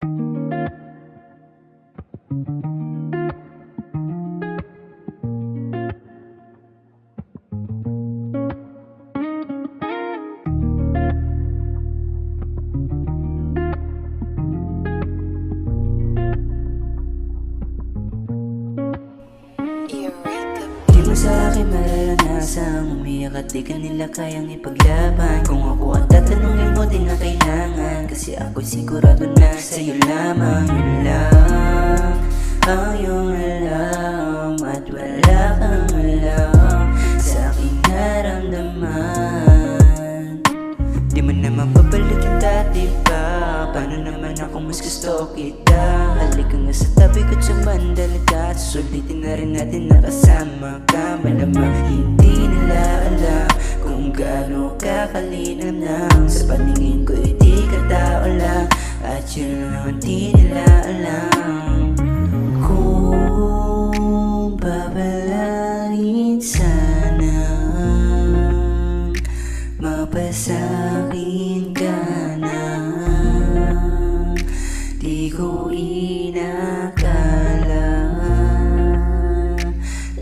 Di mo sa'kin mararanasang umiyak at di ka nila kayang ipaglaban. Kung ako ang tatanungin mo, di na kailangan, kasi ako'y sigurado na sa'yo lamang. Yun lang ang iyong alam, at wala kang alam sa aking naramdaman. Di mo naman babalik yung dati pa, paano naman ako mas gusto kita? Halika nga sa tabi ko't sumandal ka, susulitin na rin natin na kasama ka. Malamang hindi nila alam kung gaano kakalinam sa paningin ko, di ka tao lang, at yun lang di nila alam. Kung babalangin sana, mapasakin ka na, di ko inakala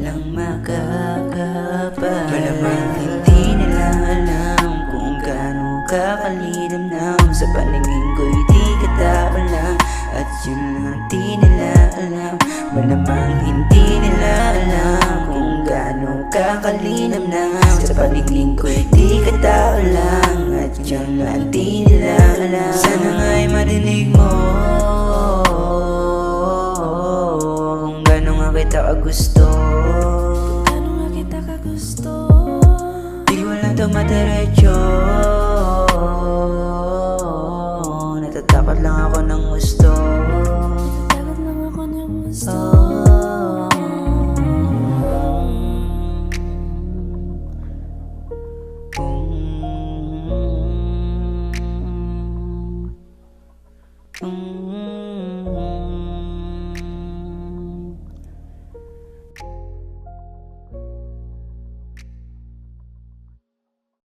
lang makakapal. Malamang hindi nila alam kung gaano kakalinam sa paningin ko, di ka tao lang, at yun lang di nila alam. Malamang hindi nila alam kung gaano kakalinam sa paningin ko, di ka tao lang, at yun lang di nila alam. Sana nga'y marinig mo kung gaano nga kita kagusto. Di ko lang to madiretso, natatakot lang ako